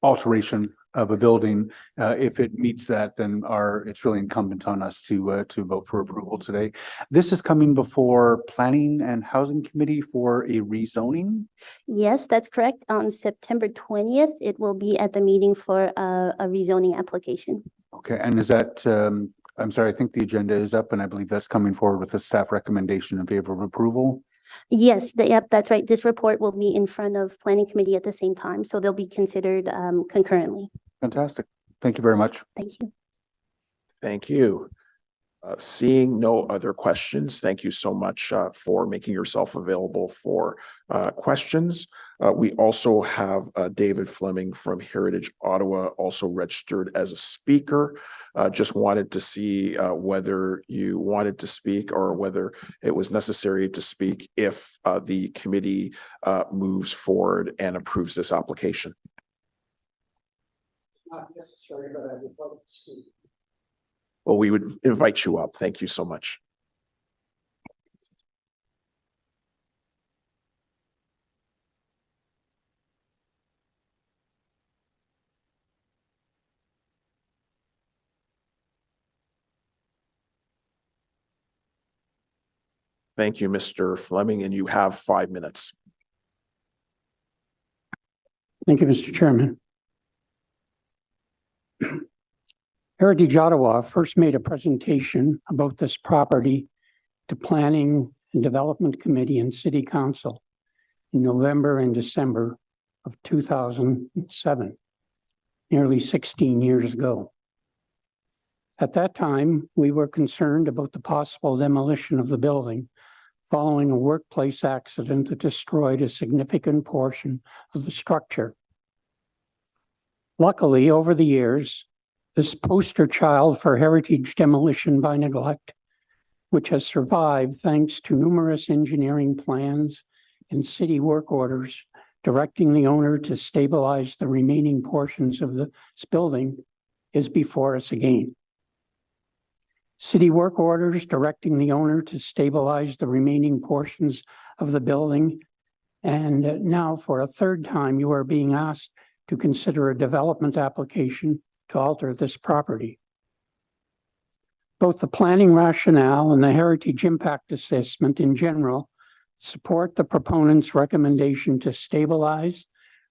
alteration of a building. If it meets that, then it's really incumbent on us to vote for approval today. This is coming before Planning and Housing Committee for a rezoning. Yes, that's correct. On September 20th, it will be at the meeting for a rezoning application. Okay, and is that, I'm sorry, I think the agenda is up and I believe that's coming forward with a staff recommendation in favor of approval. Yes, yep, that's right. This report will be in front of Planning Committee at the same time, so they'll be considered concurrently. Fantastic. Thank you very much. Thank you. Thank you. Seeing no other questions, thank you so much for making yourself available for questions. We also have David Fleming from Heritage Ottawa also registered as a speaker. Just wanted to see whether you wanted to speak or whether it was necessary to speak if the committee moves forward and approves this application. Not necessary, but I would love to speak. Well, we would invite you up. Thank you so much. Thank you, Mr. Fleming, and you have 5 minutes. Thank you, Mr. Chairman. Heritage Ottawa first made a presentation about this property to Planning and Development Committee and City Council in November and December of 2007, nearly 16 years ago. At that time, we were concerned about the possible demolition of the building following a workplace accident that destroyed a significant portion of the structure. Luckily, over the years, this poster child for heritage demolition by neglect, which has survived thanks to numerous engineering plans and city work orders directing the owner to stabilize the remaining portions of this building, is before us again. City work orders directing the owner to stabilize the remaining portions of the building, and now for a third time you are being asked to consider a development application to alter this property. Both the planning rationale and the heritage impact assessment in general support the proponent's recommendation to stabilize,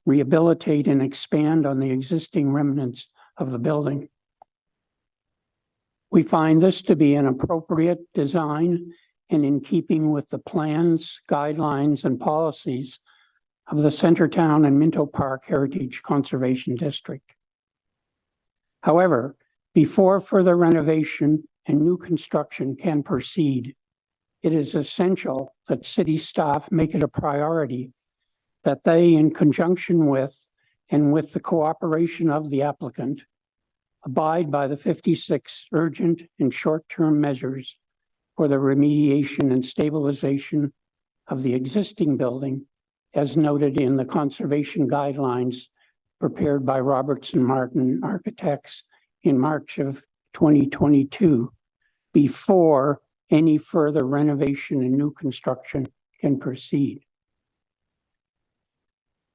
rehabilitate, and expand on the existing remnants of the building. We find this to be an appropriate design and in keeping with the plans, guidelines, and policies of the Centertown and Minto Park Heritage Conservation District. However, before further renovation and new construction can proceed, it is essential that city staff make it a priority that they, in conjunction with and with the cooperation of the applicant, abide by the 56 urgent and short-term measures for the remediation and stabilization of the existing building, as noted in the conservation guidelines prepared by Robertson Martin Architects in March of 2022, before any further renovation and new construction can proceed.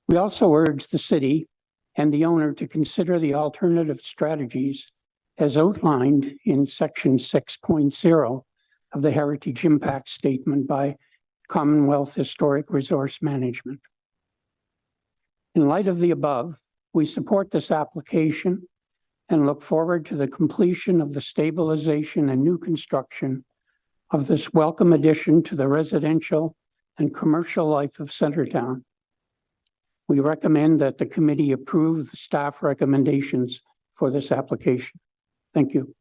We also urge the city and the owner to consider the alternative strategies as outlined in section 6.0 of the Heritage Impact Statement by Commonwealth Historic Resource Management. In light of the above, we support this application and look forward to the completion of the stabilization and new construction of this welcome addition to the residential and commercial life of Centertown. We recommend that the committee approve the staff recommendations for this application. Thank you.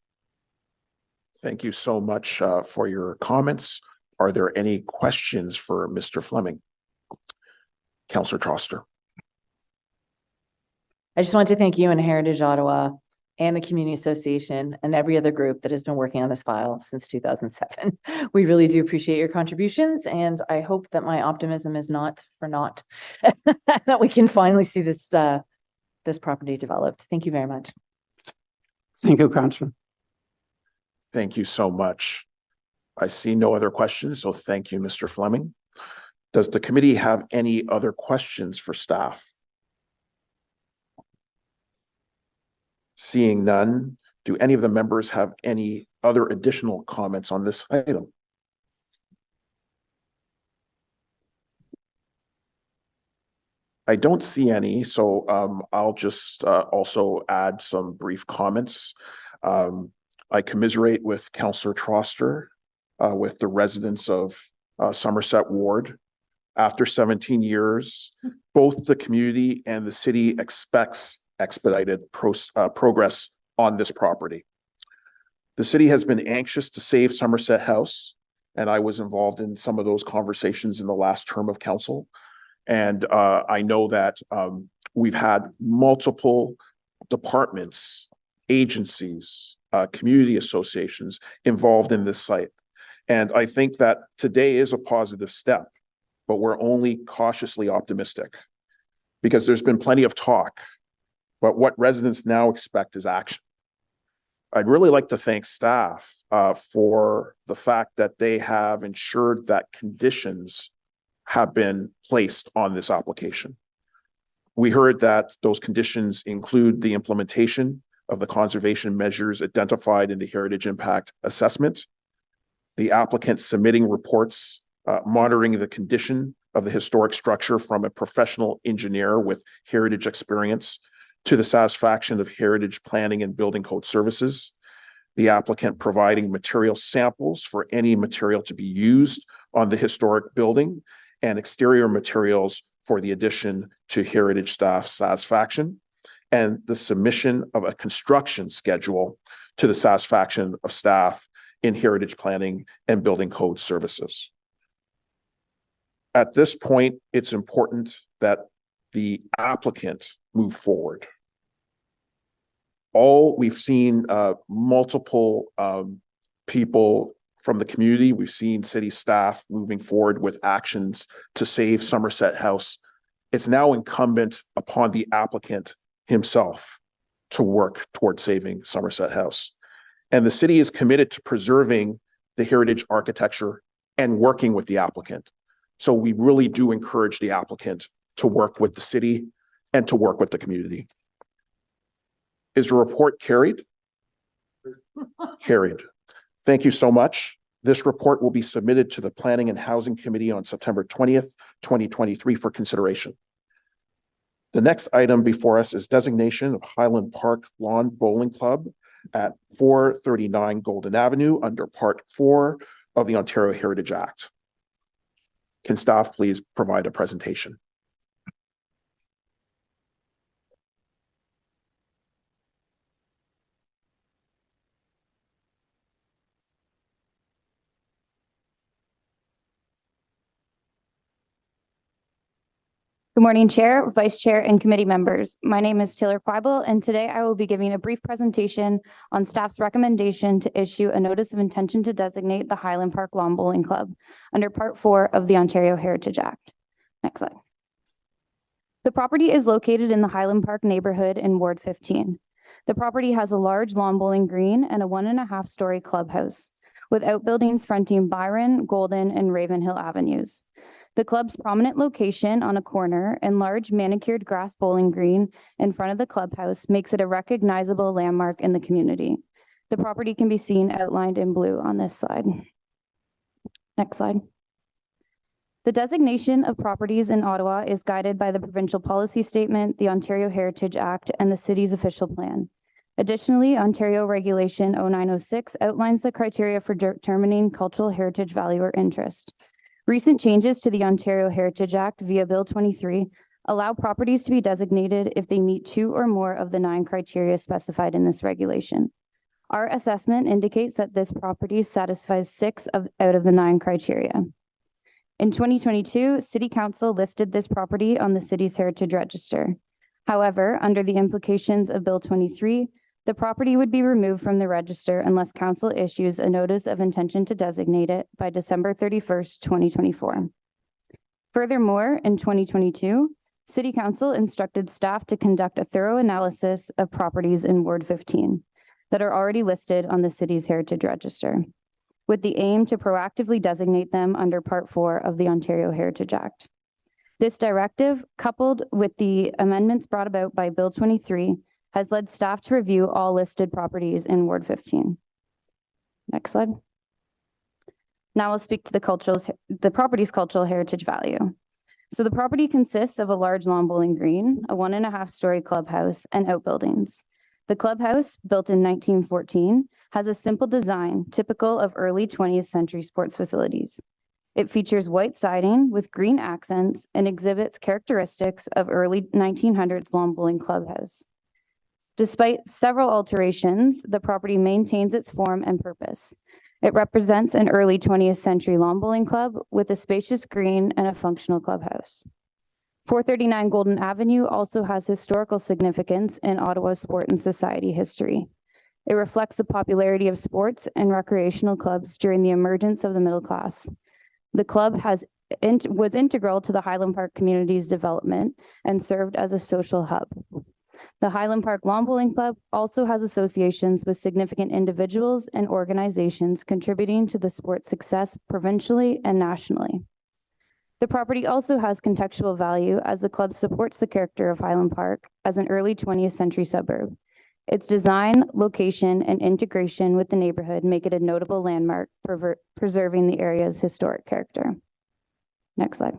Thank you so much for your comments. Are there any questions for Mr. Fleming? Councillor Troster. I just want to thank you and Heritage Ottawa and the Community Association and every other group that has been working on this file since 2007. We really do appreciate your contributions, and I hope that my optimism is not for naught, that we can finally see this this property developed. Thank you very much. Thank you, Councillor. Thank you so much. I see no other questions, so thank you, Mr. Fleming. Does the committee have any other questions for staff? Seeing none, do any of the members have any other additional comments on this item? I don't see any, so I'll just also add some brief comments. I commiserate with Councillor Troster, with the residents of Somerset Ward. After 17 years, both the community and the city expects expedited progress on this property. The city has been anxious to save Somerset House, and I was involved in some of those conversations in the last term of council. And I know that we've had multiple departments, agencies, community associations involved in this site. And I think that today is a positive step, but we're only cautiously optimistic because there's been plenty of talk, but what residents now expect is action. I'd really like to thank staff for the fact that they have ensured that conditions have been placed on this application. We heard that those conditions include the implementation of the conservation measures identified in the Heritage Impact Assessment, the applicant submitting reports monitoring the condition of the historic structure from a professional engineer with heritage experience to the satisfaction of heritage planning and building code services, the applicant providing material samples for any material to be used on the historic building, and exterior materials for the addition to heritage staff satisfaction, and the submission of a construction schedule to the satisfaction of staff in heritage planning and building code services. At this point, it's important that the applicant move forward. We've seen multiple people from the community. We've seen city staff moving forward with actions to save Somerset House. It's now incumbent upon the applicant himself to work towards saving Somerset House. And the city is committed to preserving the heritage architecture and working with the applicant. So we really do encourage the applicant to work with the city and to work with the community. Is the report carried? Carried. Thank you so much. This report will be submitted to the Planning and Housing Committee on September 20th, 2023 for consideration. The next item before us is designation of Highland Park Lawn Bowling Club at 439 Golden Avenue under Part 4 of the Ontario Heritage Act. Can staff please provide a presentation? Good morning, Chair, Vice Chair, and committee members. My name is Taylor Quibel, and today I will be giving a brief presentation on staff's recommendation to issue a notice of intention to designate the Highland Park Lawn Bowling Club under Part 4 of the Ontario Heritage Act. Next slide. The property is located in the Highland Park neighborhood in Ward 15. The property has a large lawn bowling green and a 1.5-story clubhouse, with outbuildings fronting Byron, Golden, and Ravenhill Avenues. The club's prominent location on a corner and large manicured grass bowling green in front of the clubhouse makes it a recognizable landmark in the community. The property can be seen outlined in blue on this slide. Next slide. The designation of properties in Ottawa is guided by the provincial policy statement, the Ontario Heritage Act, and the city's official plan. Additionally, Ontario Regulation 0906 outlines the criteria for determining cultural heritage value or interest. Recent changes to the Ontario Heritage Act via Bill 23 allow properties to be designated if they meet 2 or more of the 9 criteria specified in this regulation. Our assessment indicates that this property satisfies 6 out of the 9 criteria. In 2022, City Council listed this property on the city's Heritage Register. However, under the implications of Bill 23, the property would be removed from the register unless Council issues a notice of intention to designate it by December 31st, 2024. Furthermore, in 2022, City Council instructed staff to conduct a thorough analysis of properties in Ward 15 that are already listed on the city's Heritage Register, with the aim to proactively designate them under Part 4 of the Ontario Heritage Act. This directive, coupled with the amendments brought about by Bill 23, has led staff to review all listed properties in Ward 15. Next slide. Now we'll speak to the property's cultural heritage value. So the property consists of a large lawn bowling green, a 1.5-story clubhouse, and outbuildings. The clubhouse, built in 1914, has a simple design typical of early 20th century sports facilities. It features white siding with green accents and exhibits characteristics of early 1900s lawn bowling clubhouse. Despite several alterations, the property maintains its form and purpose. It represents an early 20th century lawn bowling club with a spacious green and a functional clubhouse. 439 Golden Avenue also has historical significance in Ottawa's sport and society history. It reflects the popularity of sports and recreational clubs during the emergence of the middle class. The club was integral to the Highland Park community's development and served as a social hub. The Highland Park Lawn Bowling Club also has associations with significant individuals and organizations contributing to the sport's success provincially and nationally. The property also has contextual value as the club supports the character of Highland Park as an early 20th century suburb. Its design, location, and integration with the neighborhood make it a notable landmark, preserving the area's historic character. Next slide.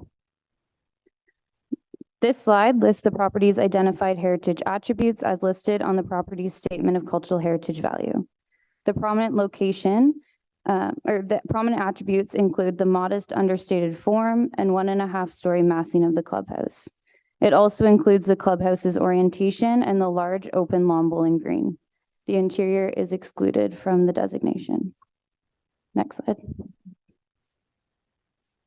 This slide lists the property's identified heritage attributes as listed on the property's statement of cultural heritage value. The prominent prominent attributes include the modest understated form and 1.5-story massing of the clubhouse. It also includes the clubhouse's orientation and the large open lawn bowling green. The interior is excluded from the designation. Next slide.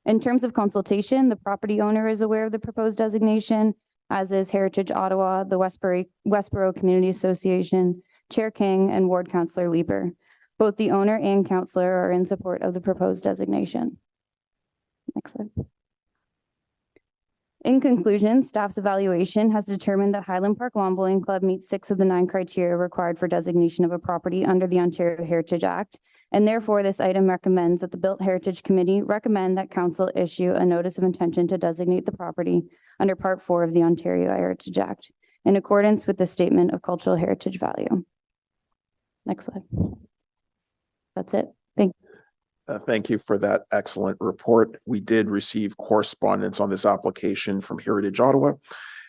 In terms of consultation, the property owner is aware of the proposed designation, as is Heritage Ottawa, the Westboro Community Association, Chair King, and Ward Councillor Lieber. Both the owner and councillor are in support of the proposed designation. Next slide. In conclusion, staff's evaluation has determined that Highland Park Lawn Bowling Club meets 6 of the 9 criteria required for designation of a property under the Ontario Heritage Act, and therefore this item recommends that the Built Heritage Committee recommend that council issue a notice of intention to designate the property under Part 4 of the Ontario Heritage Act in accordance with the Statement of Cultural Heritage Value. Next slide. That's it. Thank you. Thank you for that excellent report. We did receive correspondence on this application from Heritage Ottawa,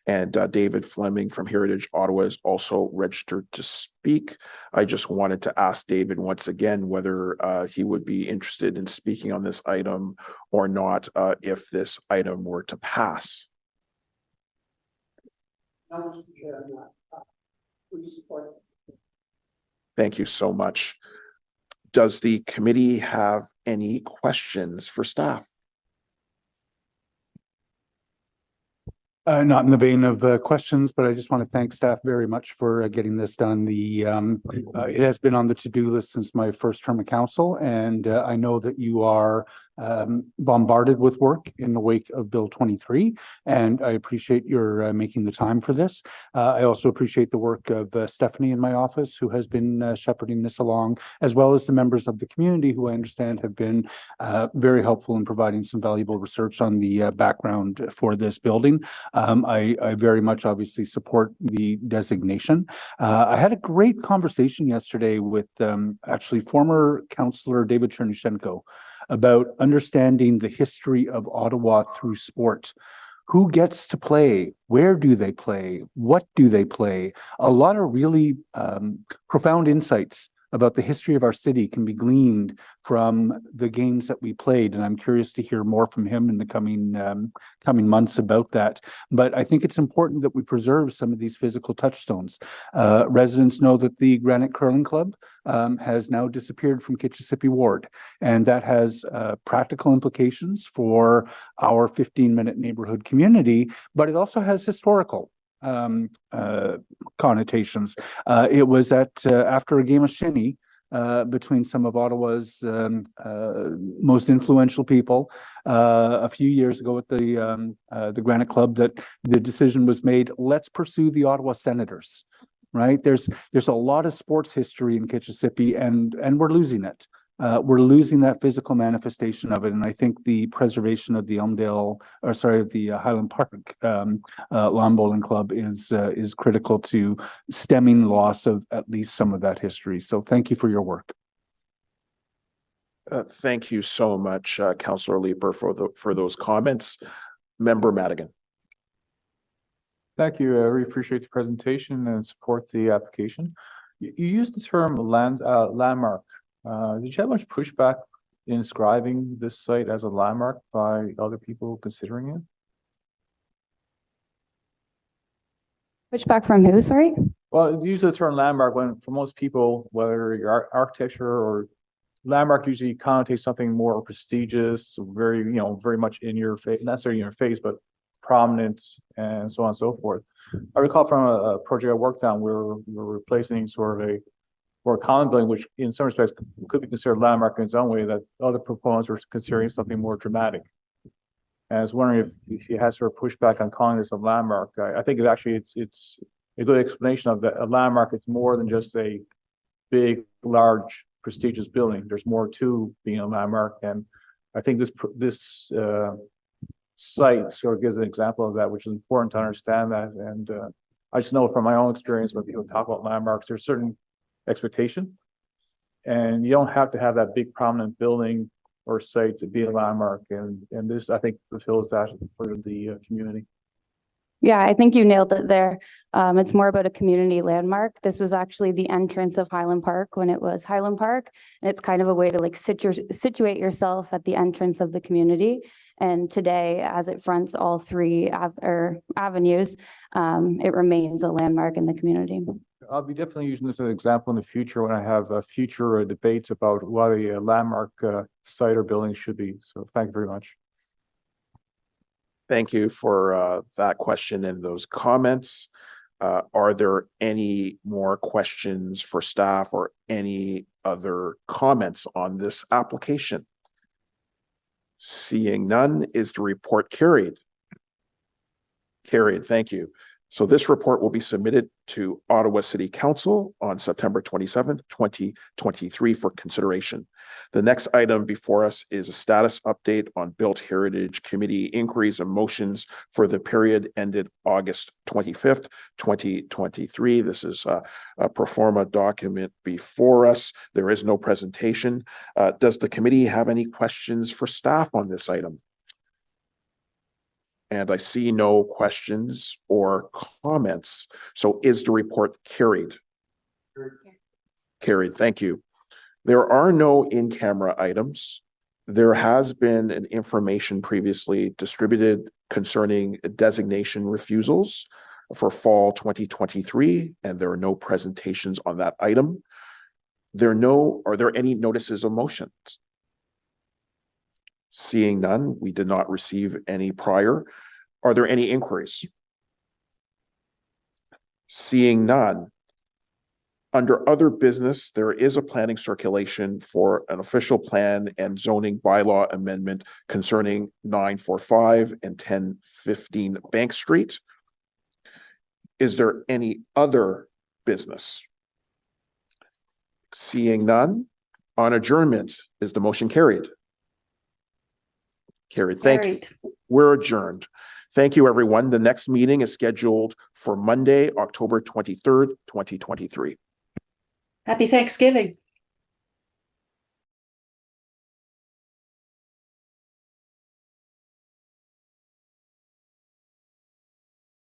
and David Fleming from Heritage Ottawa is also registered to speak. I just wanted to ask David once again whether he would be interested in speaking on this item or not if this item were to pass. Thank you so much. Does the committee have any questions for staff? Not in the vein of questions, but I just want to thank staff very much for getting this done. It has been on the to-do list since my first term of council, and I know that you are bombarded with work in the wake of Bill 23, and I appreciate your making the time for this. I also appreciate the work of Stephanie in my office, who has been shepherding this along, as well as the members of the community who I understand have been very helpful in providing some valuable research on the background for this building. I very much obviously support the designation. I had a great conversation yesterday with actually former councillor David Chernyshenko about understanding the history of Ottawa through sport. Who gets to play? Where do they play? What do they play? A lot of really profound insights about the history of our city can be gleaned from the games that we played. And I'm curious to hear more from him in the coming months about that. But I think it's important that we preserve some of these physical touchstones. Residents know that the Granite Curling Club has now disappeared from Kitchissippi Ward. And that has practical implications for our 15-minute neighborhood community, but it also has historical connotations. It was after a game of shinny between some of Ottawa's most influential people a few years ago at the Granite Club that the decision was made, let's pursue the Ottawa Senators. Right? There's a lot of sports history in Kitchissippi, and we're losing it. we're losing that physical manifestation of it. And I think the preservation of the Highland Park Lawn Bowling Club is critical to stemming the loss of at least some of that history. So thank you for your work. Thank you so much, Councillor Leeper, for those comments. Member Madigan. Thank you. I really appreciate the presentation and support the application. You used the term landmark. Did you have much pushback in describing this site as a landmark by other people considering it? Pushback from who, sorry? Well, use the term landmark when, for most people, whether you're architecture or landmark usually connotates something more prestigious, very, very much in your face, not necessarily in your face, but prominent and so on and so forth. I recall from a project I worked on, we were replacing sort of a more common building, which in some respects could be considered landmark in its own way, that other proponents were considering something more dramatic. And I was wondering if you had sort of pushback on calling this a landmark. I think it actually it's a good explanation of that. A landmark, it's more than just a big, large, prestigious building. There's more to being a landmark, and I think this site sort of gives an example of that, which is important to understand that. And I just know from my own experience when people talk about landmarks, there's certain expectation, and you don't have to have that big prominent building or site to be a landmark. And this, I think, fulfills that for the community. Yeah, I think you nailed it there. It's more about a community landmark. This was actually the entrance of Highland Park when it was Highland Park. And it's kind of a way to like situate yourself at the entrance of the community. And today, as it fronts all three avenues, it remains a landmark in the community. I'll be definitely using this as an example in the future when I have future debates about what a landmark site or building should be. So thank you very much. Thank you for that question and those comments. Are there any more questions for staff or any other comments on this application? Seeing none, is the report carried? Carried, thank you. So this report will be submitted to Ottawa City Council on September 27th, 2023 for consideration. The next item before us is a status update on Built Heritage Committee inquiries and motions for the period ended August 25th, 2023. This is a pro forma document before us. There is no presentation. Does the committee have any questions for staff on this item? And I see no questions or comments. So is the report carried? Carried, thank you. There are no in-camera items. There has been an information previously distributed concerning designation refusals for fall 2023, and there are no presentations on that item. Are there any notices of motions? Seeing none, we did not receive any prior. Are there any inquiries? Seeing none. Under other business, there is a planning circulation for an official plan and zoning bylaw amendment concerning 945 and 1015 Bank Street. Is there any other business? Seeing none. On adjournment, is the motion carried? Carried. Thank you. We're adjourned. Thank you, everyone. The next meeting is scheduled for Monday, October 23rd, 2023. Happy Thanksgiving.